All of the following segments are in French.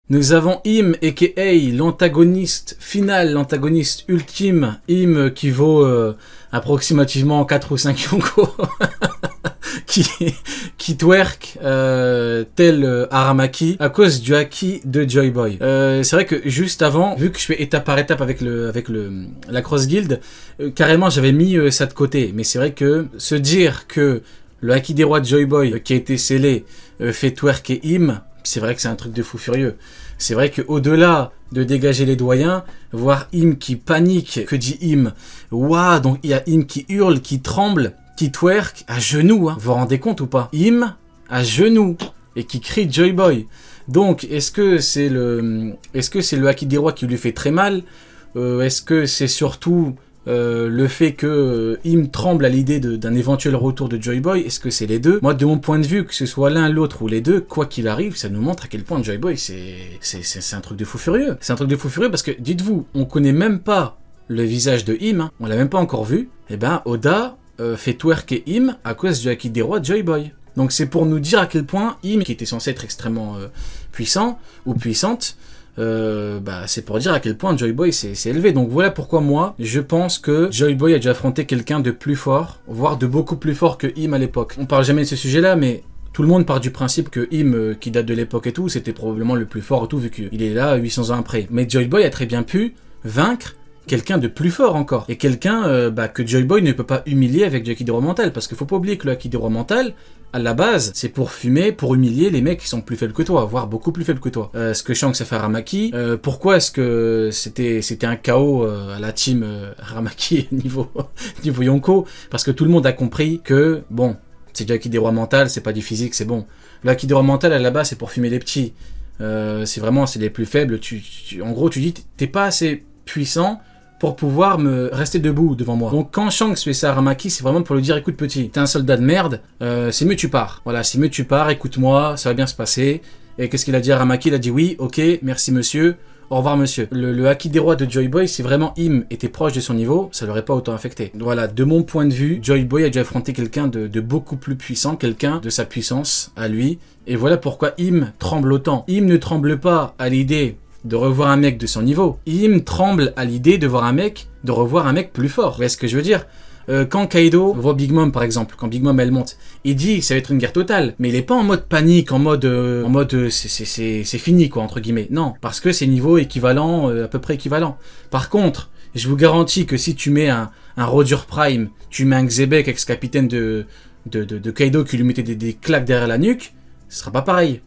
Nous avons Im, a.k.a. l'antagoniste final, l'antagoniste ultime, Im qui vaut approximativement 4 ou 5 Yonko, qui twerk tel Aramaki à cause du haki de Joy Boy. C'est vrai que juste avant, vu que je fais étape par étape avec la Cross Guild, carrément j'avais mis ça de côté. Mais c'est vrai que se dire que le haki des rois de Joy Boy qui a été scellé fait twerker Im, c'est vrai que c'est un truc de fou furieux. C'est vrai qu'au-delà de dégager les doyens, voir Im qui panique, que dit Im? Waouh, donc il y a Im qui hurle, qui tremble, qui twerk à genoux, hein. Vous vous rendez compte ou pas? Im à genoux et qui crie Joy Boy. Donc est-ce que c'est le haki des rois qui lui fait très mal? Est-ce que c'est surtout le fait que Im tremble à l'idée d'un éventuel retour de Joy Boy? Est-ce que c'est les deux? Moi, de mon point de vue, que ce soit l'un, l'autre ou les deux, quoi qu'il arrive, ça nous montre à quel point Joy Boy, c'est un truc de fou furieux. C'est un truc de fou furieux parce que, dites-vous, on connaît même pas le visage de Im, hein, on l'a même pas encore vu. Et ben, Oda fait twerker Im à cause du haki des rois de Joy Boy. Donc c'est pour nous dire à quel point Im, qui était censé être extrêmement puissant ou puissante, c'est pour dire à quel point Joy Boy s'est élevé. Donc voilà pourquoi moi, je pense que Joy Boy a dû affronter quelqu'un de plus fort, voire de beaucoup plus fort que Im à l'époque. On parle jamais de ce sujet-là, mais tout le monde part du principe que Im, qui date de l'époque et tout, c'était probablement le plus fort et tout, vu qu'il est là 800 ans après. Mais Joy Boy a très bien pu vaincre quelqu'un de plus fort encore. Et quelqu'un que Joy Boy ne peut pas humilier avec du haki des rois mental. Parce qu'il faut pas oublier que le haki des rois mental, à la base, c'est pour fumer, pour humilier les mecs qui sont plus faibles que toi, voire beaucoup plus faibles que toi. Ce que Shanks a fait à Ramaki, pourquoi est-ce que c'était un chaos à la team Ramaki niveau Yonko? Parce que tout le monde a compris que, bon, c'est du haki des rois mental, c'est pas du physique, c'est bon. Le haki des rois mental, à la base, c'est pour fumer les petits. C'est les plus faibles. En gros, tu dis, t'es pas assez puissant pour pouvoir me rester debout devant moi. Donc quand Shanks fait ça à Ramaki, c'est vraiment pour lui dire, écoute petit, t'es un soldat de merde, c'est mieux tu pars. Voilà, c'est mieux tu pars, écoute-moi, ça va bien se passer. Et qu'est-ce qu'il a dit à Ramaki? Il a dit oui, ok, merci monsieur, au revoir monsieur. Le haki des rois de Joy Boy, si vraiment Im était proche de son niveau, ça l'aurait pas autant affecté. Voilà, de mon point de vue, Joy Boy a dû affronter quelqu'un de beaucoup plus puissant, quelqu'un de sa puissance à lui. Et voilà pourquoi Im tremble autant. Im ne tremble pas à l'idée de revoir un mec de son niveau. Im tremble à l'idée de revoir un mec plus fort. Vous voyez ce que je veux dire? Quand Kaido voit Big Mom par exemple, quand Big Mom elle monte, il dit ça va être une guerre totale, mais il est pas en mode panique, en mode c'est fini quoi entre guillemets. Non, parce que c'est niveau équivalent, à peu près équivalent. Par contre, je vous garantis que si tu mets un Roger Prime, tu mets un Xebec ex-capitaine de Kaido qui lui mettait des claques derrière la nuque, ce sera pas pareil.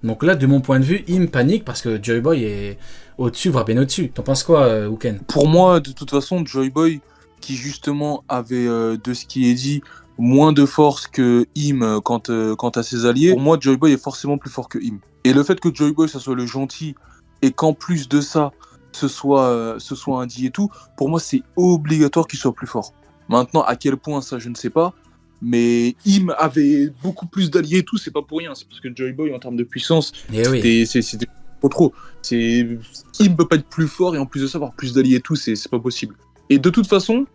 Donc là, de mon point de vue, Im panique parce que Joy Boy est au-dessus, voire bien au-dessus. T'en penses quoi, Uken? Pour moi, de toute façon, Joy Boy, qui justement avait, de ce qui est dit, moins de force que Im quant à ses alliés, pour moi, Joy Boy est forcément plus fort que Im. Et le fait que Joy Boy, ça soit le gentil, et qu'en plus de ça, ce soit un dit et tout, pour moi, c'est obligatoire qu'il soit plus fort. Maintenant, à quel point, ça, je ne sais pas. Mais Im avait beaucoup plus d'alliés et tout, c'est pas pour rien. C'est parce que Joy Boy, en termes de puissance, c'était trop. Im peut pas être plus fort et en plus de ça, avoir plus d'alliés et tout, c'est pas possible. Et de toute façon,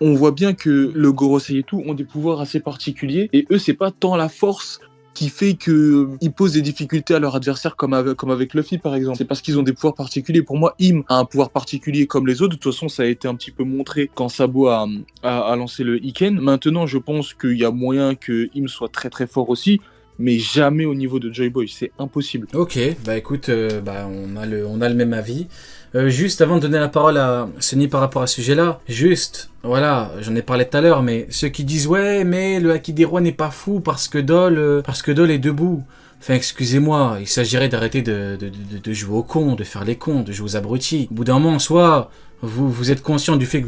on voit bien que le Gorosei et tout ont des pouvoirs assez particuliers. Et eux, c'est pas tant la force qui fait qu'ils posent des difficultés à leur adversaire comme avec Luffy par exemple. C'est parce qu'ils ont des pouvoirs particuliers. Pour moi, Im a un pouvoir particulier comme les autres. De toute façon, ça a été un petit peu montré quand Sabo a lancé le Iken. Maintenant, je pense qu'il y a moyen que Im soit très très fort aussi, mais jamais au niveau de Joy Boy. C'est impossible. Ok, bah écoute, on a le même avis. Juste avant de donner la parole à Sunny par rapport à ce sujet-là, voilà, j'en ai parlé tout à l'heure, mais ceux qui disent ouais, mais le haki des rois n'est pas fou parce que Dol est debout. Enfin, excusez-moi, il s'agirait d'arrêter de jouer aux cons, de faire les cons, de jouer aux abrutis. Au bout d'un moment, soit vous êtes conscient du fait que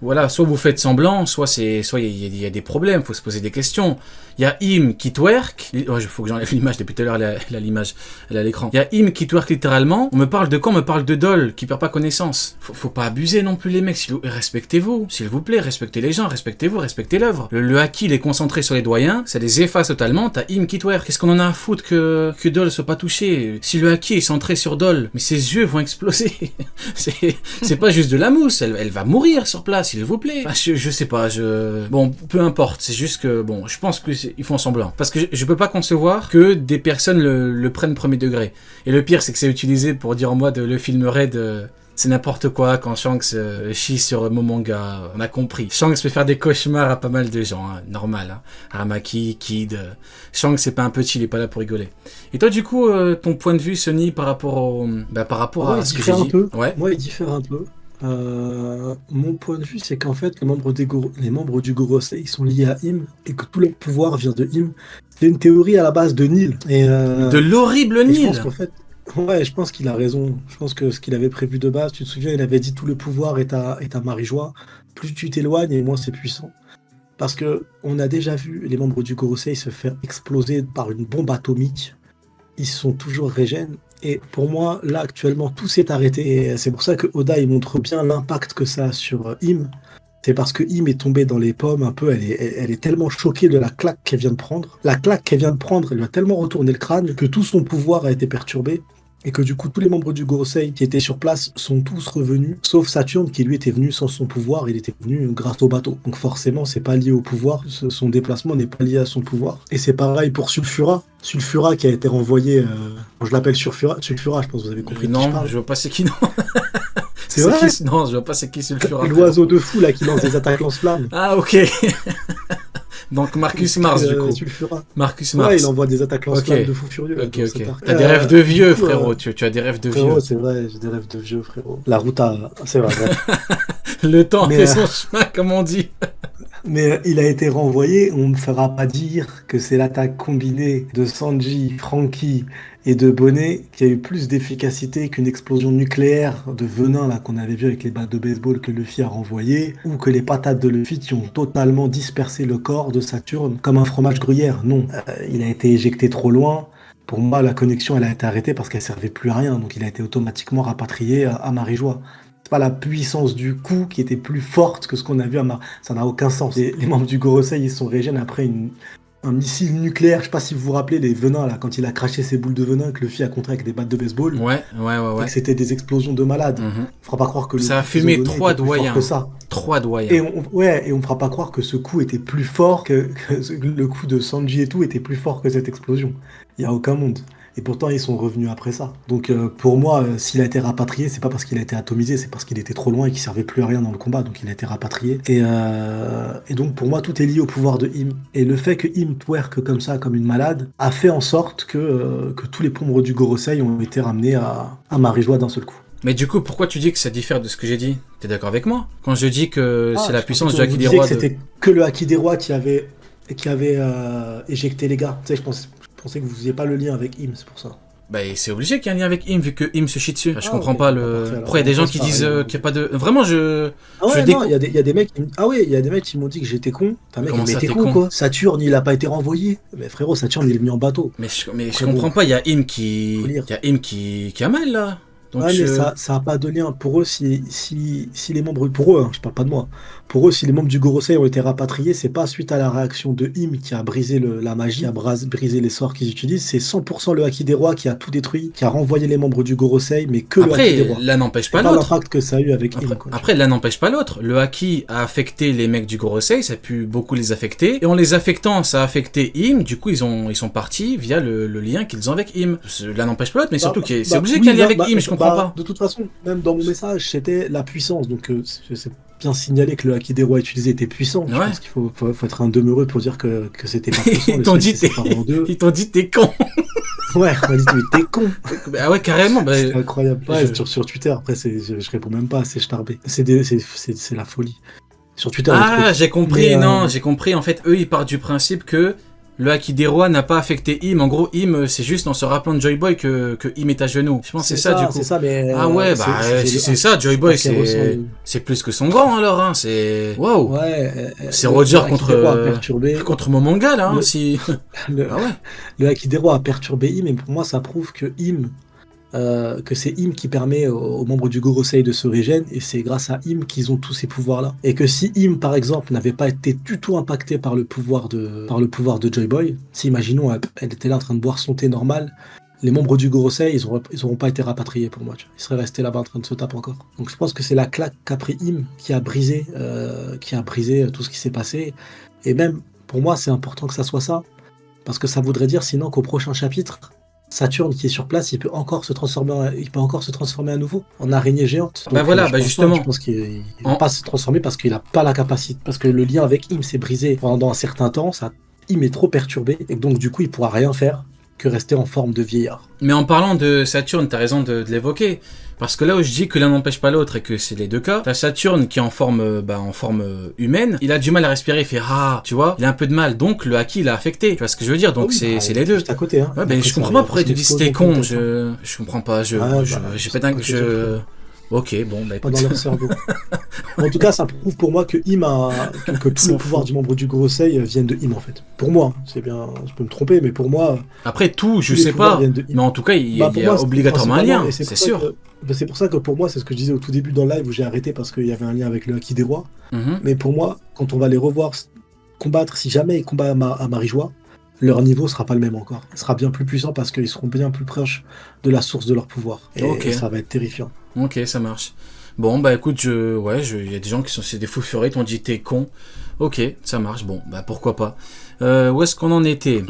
voilà, soit vous faites semblant, soit il y a des problèmes, faut se poser des questions. Il y a Im qui twerk. Faut que j'enlève l'image depuis tout à l'heure, elle a l'image, elle a l'écran. Il y a Im qui twerk littéralement. On me parle de quoi? On me parle de Dol qui perd pas connaissance. Faut pas abuser non plus les mecs. Respectez-vous, s'il vous plaît, respectez les gens, respectez-vous, respectez l'œuvre. Le haki il est concentré sur les doyens, ça les efface totalement. T'as Im qui twerk. Qu'est-ce qu'on en a à foutre que Dol soit pas touché? Si le haki est centré sur Dol, mais ses yeux vont exploser. C'est pas juste de la mousse, elle va mourir sur place. s'il vous plaît. Enfin, je sais pas, bon, peu importe, c'est juste que, bon, je pense qu'ils font semblant. Parce que je peux pas concevoir que des personnes le prennent premier degré. Et le pire, c'est que c'est utilisé pour dire en mode le film Red, c'est n'importe quoi quand Shanks chie sur Momonga, on a compris. Shanks peut faire des cauchemars à pas mal de gens, hein, normal. Hein. Aramaki, Kid, Shanks c'est pas un petit, il est pas là pour rigoler. Et toi du coup, ton point de vue Sonny par rapport à ce que j'ai dit, ouais. Moi il diffère un peu. Mon point de vue c'est qu'en fait les membres du Gorosei ils sont liés à Im et que tout leur pouvoir vient de Im. C'est une théorie à la base de Neil. De l'horrible Neil. Je pense qu'en fait, ouais, je pense qu'il a raison. Je pense que ce qu'il avait prévu de base, tu te souviens, il avait dit tout le pouvoir est à Marie-Joie. Plus tu t'éloignes et moins c'est puissant. Parce que on a déjà vu les membres du Gorosei se faire exploser par une bombe atomique. Ils sont toujours régènes. Et pour moi, là, actuellement, tout s'est arrêté. Et c'est pour ça que Oda, il montre bien l'impact que ça a sur Im. C'est parce que Im est tombée dans les pommes un peu, elle est tellement choquée de la claque qu'elle vient de prendre. La claque qu'elle vient de prendre, elle lui a tellement retourné le crâne que tout son pouvoir a été perturbé. Et que du coup, tous les membres du Gorosei qui étaient sur place sont tous revenus, sauf Saturne qui lui était venu sans son pouvoir, il était venu grâce au bateau. Donc forcément, c'est pas lié au pouvoir, son déplacement n'est pas lié à son pouvoir. Et c'est pareil pour Sulfura. Sulfura qui a été renvoyé, je l'appelle Sulfura, je pense que vous avez compris. Non, je vois pas c'est qui, non. C'est vrai qui... Non, je vois pas c'est qui Sulfura. L'oiseau de fou là qui lance des attaques lance-flammes. Ah ok. Donc Marcus Mars du coup. Sulfura. Marcus Mars. Ouais, il envoie des attaques lance-flammes de fou furieux. Ok. T'as des rêves de vieux, frérot. Tu as des rêves de vieux. Frérot, c'est vrai, j'ai des rêves de vieux, frérot. La route a... C'est vrai. Le temps fait son chemin, comme on dit. Mais il a été renvoyé, on ne me fera pas dire que c'est l'attaque combinée de Sanji, Franky et de Bonnet qui a eu plus d'efficacité qu'une explosion nucléaire de venin là qu'on avait vu avec les battes de baseball que Luffy a renvoyé, ou que les patates de Luffy qui ont totalement dispersé le corps de Saturne comme un fromage gruyère. Non, il a été éjecté trop loin. Pour moi, la connexion elle a été arrêtée parce qu'elle servait plus à rien, donc il a été automatiquement rapatrié à Marie-Joie. C'est pas la puissance du coup qui était plus forte que ce qu'on a vu à ça n'a aucun sens. Les membres du Gorosei, ils sont régènes après un missile nucléaire. Je sais pas si vous vous rappelez les venins là, quand il a craché ses boules de venin que Luffy a contré avec des battes de baseball. Ouais. Et que c'était des explosions de malades. Mm-hmm. On fera pas croire que ça a fumé 3 doyens. Que ça. 3 doyens. Et on fera pas croire que ce coup était plus fort que le coup de Sanji et tout était plus fort que cette explosion. Il y a aucun monde. Et pourtant, ils sont revenus après ça. Donc, pour moi, s'il a été rapatrié, c'est pas parce qu'il a été atomisé, c'est parce qu'il était trop loin et qu'il servait plus à rien dans le combat. Donc, il a été rapatrié. Et donc, pour moi, tout est lié au pouvoir de Im. Et le fait que Im twerk comme ça, comme une malade, a fait en sorte que tous les membres du Gorosei ont été ramenés à Marie-Joie d'un seul coup. Mais du coup, pourquoi tu dis que ça diffère de ce que j'ai dit ? T'es d'accord avec moi ? Quand je dis que c'est la puissance du Haki des Rois... C'était que le Haki des Rois qui avait éjecté les gars. Tu sais, je pensais que vous faisiez pas le lien avec Im, c'est pour ça. Bah c'est obligé qu'il y ait un lien avec Im vu que Im se chie dessus. Je comprends pas le. Pourquoi il y a des gens qui disent qu'il n'y a pas de. Vraiment je. Ah ouais, non, il y a des mecs. Il y a des mecs qui m'ont dit que j'étais con. T'as mec, mais t'es con quoi. Saturne, il a pas été renvoyé. Mais frérot, Saturne, il est venu en bateau. Mais je comprends pas. Il y a Im qui a mal là. Donc ouais, mais ça a pas de lien. Pour eux, si les membres... Pour eux, hein, je parle pas de moi. Pour eux, si les membres du Gorosei ont été rapatriés, c'est pas suite à la réaction de Im qui a brisé la magie, qui a brisé les sorts qu'ils utilisent. C'est 100% le Haki des Rois qui a tout détruit, qui a renvoyé les membres du Gorosei, mais que après, le Haki des Rois. Là n'empêche pas l'autre. L'impact que ça a eu avec Im. Après, là n'empêche pas l'autre. Le Haki a affecté les mecs du Gorosei, ça a pu beaucoup les affecter. Et en les affectant, ça a affecté Im. Du coup, ils sont partis via le lien qu'ils ont avec Im. Là n'empêche pas l'autre, mais surtout c'est obligé qu'il y ait un lien avec Im, je comprends pas. De toute façon, même dans mon message, c'était la puissance. Donc, c'est bien signalé que le Haki des Rois utilisé était puissant. Ouais. Je pense qu'il faut être un demeureux pour dire que c'était pas puissant. Ils t'ont dit t'es con. Ouais, on m'a dit t'es con. Ah ouais, carrément. C'est incroyable. Ouais, sur Twitter, après, je réponds même pas, c'est starbé. C'est la folie. Sur Twitter. Ah, j'ai compris, j'ai compris. En fait, eux, ils partent du principe que le Haki des Rois n'a pas affecté Im. En gros, Im, c'est juste en se rappelant de Joy Boy que Im est à genoux. Je pense que c'est ça, du coup. C'est ça, mais... Ah ouais, si c'est ça, Joy Boy, c'est plus que son gant, alors. Hein. C'est... Waouh. Ouais. C'est Roger contre Momonga, là. Le Haki des Rois a perturbé Im, et pour moi, ça prouve que c'est Im qui permet aux membres du Gorosei de se régénérer, et c'est grâce à Im qu'ils ont tous ces pouvoirs-là. Et que si Im, par exemple, n'avait pas été du tout impacté par le pouvoir de Joy Boy, si imaginons elle était là en train de boire son thé normal, les membres du Gorosei, ils auront pas été rapatriés pour moi. Tu vois. Ils seraient restés là-bas en train de se taper encore. Donc je pense que c'est la claque qu'a pris Im qui a brisé tout ce qui s'est passé. Et même, pour moi, c'est important que ça soit ça. Parce que ça voudrait dire sinon qu'au prochain chapitre, Saturne qui est sur place, il peut encore se transformer à nouveau en araignée géante. Donc, Bah voilà, bah justement. Je pense qu'il va pas se transformer parce qu'il a pas la capacité. Parce que le lien avec Im s'est brisé pendant un certain temps. Im est trop perturbé. Et donc, du coup, il pourra rien faire que rester en forme de vieillard. Mais en parlant de Saturne, t'as raison de l'évoquer. Parce que là où je dis que l'un n'empêche pas l'autre et que c'est les deux cas, t'as Saturne qui est en forme humaine, il a du mal à respirer, il fait tu vois, il a un peu de mal, donc le haki l'a affecté, tu vois ce que je veux dire, donc c'est les deux. Juste à côté, hein. Ouais, ben je comprends pas pourquoi tu dis c'était con, je comprends pas, j'ai pas dingue, Ok, bon, bah écoute. Dans leur cerveau. En tout cas, ça prouve pour moi que que tous les pouvoirs du membre du Gorosei viennent de Im en fait. Pour moi, c'est bien, je peux me tromper, mais pour moi. Après tout, je sais pas, mais en tout cas, il y a obligatoirement un lien, c'est sûr. C'est pour ça que pour moi, c'est ce que je disais au tout début dans le live où j'ai arrêté parce qu'il y avait un lien avec le Haki des Rois. Mais pour moi, quand on va les revoir combattre, si jamais ils combattent à Marie-Joie, leur niveau sera pas le même encore. Il sera bien plus puissant parce qu'ils seront bien plus proches de la source de leur pouvoir. Et ça va être terrifiant. Ok, ça marche. Bon, bah écoute, il y a des gens qui sont c'est des fous furieux, t'ont dit t'es con. Ok, ça marche, bon, bah pourquoi pas. Où est-ce qu'on en était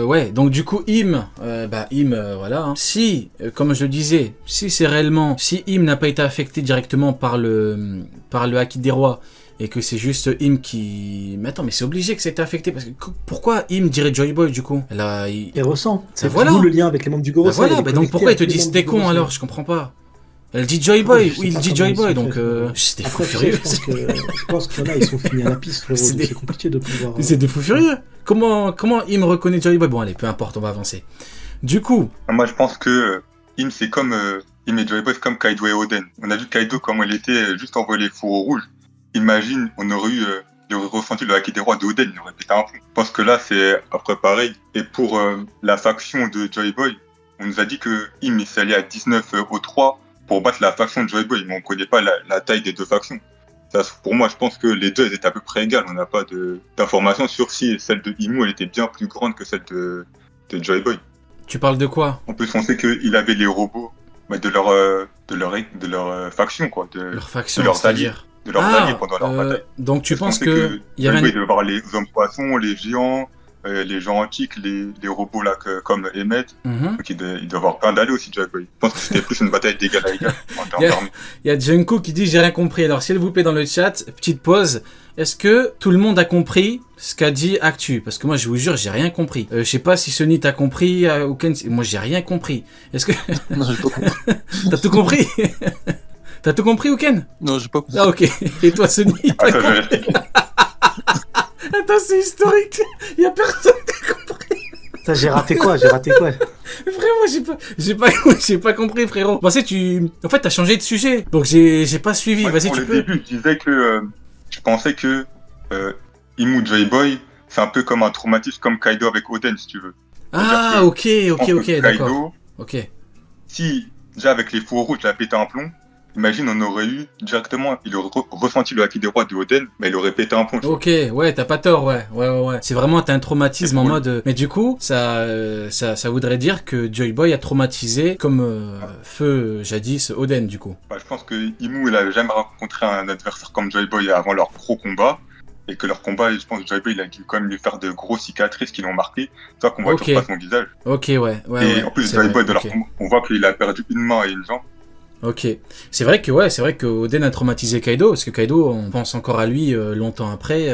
ouais, donc du coup, Im, voilà. Hein. Si, comme je le disais, si Im n'a pas été affecté directement par le Haki des Rois, et que c'est juste Im qui... Mais attends, mais c'est obligé que ça ait été affecté, parce que pourquoi Im dirait Joy Boy du coup? Il ressent. C'est voilà. le lien avec les membres du Gorosei. Voilà, donc pourquoi il te dit c'était con alors? Je comprends pas. Elle dit Joy Boy, oui, il dit Joy Boy, donc c'est des fous furieux. Je pense qu'il y en a, ils sont finis à la piste, frérot, c'est compliqué de pouvoir... C'est des fous furieux. Comment Im reconnaît Joy Boy? Bon, allez, peu importe, on va avancer. Du coup... Moi, je pense que Im, c'est comme... Im et Joy Boy, c'est comme Kaido et Oden. On a vu Kaido, comment il était juste envoyé les fourreaux rouges. Imagine, il aurait ressenti le Haki des Rois de Oden, il aurait pété un plomb. Je pense que là, c'est après pareil. Et pour la faction de Joy Boy, on nous a dit que Im s'est allié à 19 au 3 pour battre la faction de Joy Boy, mais on ne connaît pas la taille des deux factions. Ça, pour moi, je pense que les deux elles étaient à peu près égales. On n'a pas d'informations sur si celle de Imu elle était bien plus grande que celle de Joy Boy. Tu parles de quoi? On peut penser qu'il avait les robots de leur faction, quoi. Leur faction, de leurs alliés. De leurs alliés pendant leur bataille. Donc tu penses que il y avait devait avoir les hommes poissons, les géants, les gens antiques, les robots là comme Emmet. Donc il doit avoir plein d'alliés aussi, Joy Boy. Je pense que c'était plus une bataille d'égal à égal. Il y a Junko qui dit j'ai rien compris. Alors s'il vous plaît dans le chat, petite pause. Est-ce que tout le monde a compris ce qu'a dit Actu? Parce que moi je vous jure j'ai rien compris. Je sais pas si Sony t'a compris ou Ken. Moi j'ai rien compris. Est-ce que Non, j'ai pas compris. T'as tout compris? T'as tout compris, Ken? Non, j'ai pas compris. Ah, ok. Et toi, Sony, t'as compris? Attends, c'est historique. Il y a personne qui a compris. Putain, j'ai raté quoi? Vraiment, j'ai pas compris, frérot. En fait, t'as changé de sujet. Donc, j'ai pas suivi. Ouais, vas-y, tu peux. Au début, je disais que je pensais que Imu Joy Boy, c'est un peu comme un traumatisme comme Kaido avec Oden, si tu veux. Ah, ok, d'accord. Ok. Si, déjà avec les fourreaux rouges, il a pété un plomb, imagine, on aurait eu directement, il aurait ressenti le Haki des Rois de Oden, mais il aurait pété un plomb. Ok, ouais, t'as pas tort, ouais. C'est vraiment, t'as un traumatisme en mode... Mais du coup, ça voudrait dire que Joy Boy a traumatisé comme feu jadis Oden, du coup. Bah, je pense que Imu, il a jamais rencontré un adversaire comme Joy Boy avant leur gros combat, et que leur combat, je pense que Joy Boy, il a dû quand même lui faire de grosses cicatrices qui l'ont marqué, c'est ça qu'on voit toujours pas son visage. Ok, ouais. Et en plus, Joy Boy, de leur combat, on voit qu'il a perdu une main et une jambe. Ok, c'est vrai que Oden a traumatisé Kaido, parce que Kaido, on pense encore à lui longtemps après.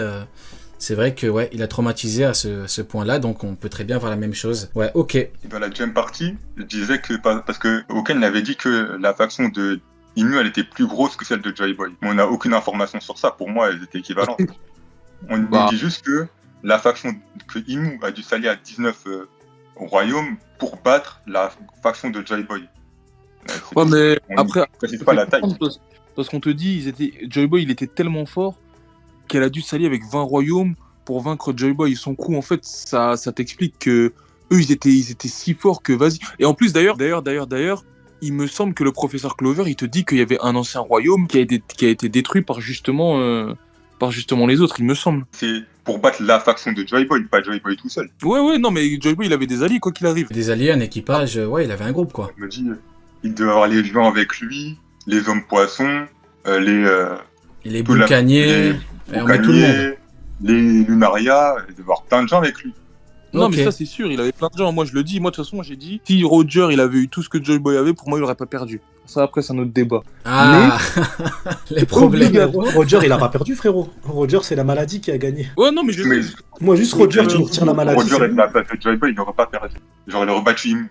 C'est vrai que il a traumatisé à ce point-là, donc on peut très bien voir la même chose. Ouais, ok. Et dans la deuxième partie, je disais que parce que Oken avait dit que la faction de Imu elle était plus grosse que celle de Joy Boy, mais on n'a aucune information sur ça. Pour moi, elles étaient équivalentes. On dit juste que la faction que Imu a dû s'allier à 19 royaumes pour battre la faction de Joy Boy. Ouais, mais après, c'est pas la taille. Parce qu'on te dit, Joy Boy, il était tellement fort qu'elle a dû s'allier avec 20 royaumes pour vaincre Joy Boy. Son coup, en fait, ça t'explique que eux, ils étaient si forts que vas-y. Et en plus, d'ailleurs, il me semble que le professeur Clover, il te dit qu'il y avait un ancien royaume qui a été détruit par justement les autres, il me semble. C'est pour battre la faction de Joy Boy, pas Joy Boy tout seul. Ouais, non, mais Joy Boy, il avait des alliés, quoi qu'il arrive. Des alliés, un équipage, ouais, il avait un groupe, quoi. Je me dis, il devait avoir les gens avec lui, les hommes poissons, Les tout la- boucaniers, et on met tout le monde. boucaniers, les Lunaria, il devait avoir plein de gens avec lui. Non, Ok. mais ça, c'est sûr, il avait plein de gens. Moi, je le dis. Moi, de toute façon, j'ai dit, si Roger, il avait eu tout ce que Joy Boy avait, pour moi, il aurait pas perdu. Ça, après, c'est un autre débat. Ah, les problèmes. Obligatoire. Roger, il a pas perdu, frérot. Roger, c'est la maladie qui a gagné. Ouais, non, mais je Mais sais. Moi, juste Roger, tu me retires la maladie. Roger c'est est bon. la place de Joy Boy, il n'aurait pas perdu. Genre, il aurait battu Im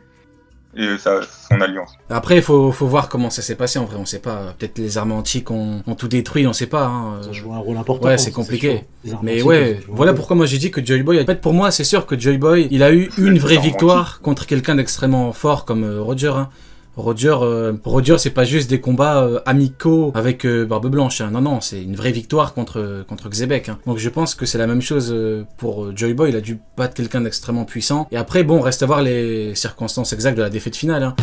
et son alliance. Après, il faut voir comment ça s'est passé en vrai, on sait pas. Peut-être les armes antiques ont tout détruit, on sait pas. Hein. Ça joue un rôle important. Ouais, hein, c'est ça, compliqué. sûr. Les armes Mais antiques, ouais, ça joue un voilà rôle. pourquoi moi j'ai dit que Joy Boy. En fait, pour moi, c'est sûr que Joy Boy, il a eu une vraie victoire contre quelqu'un d'extrêmement fort comme Roger. Hein. Roger, c'est pas juste des combats amicaux avec Barbe Blanche. Hein. Non, c'est une vraie victoire contre Xebec. Hein. Donc je pense que c'est la même chose pour Joy Boy. Il a dû battre quelqu'un d'extrêmement puissant. Et après, bon, reste à voir les circonstances exactes de la défaite finale. Hein.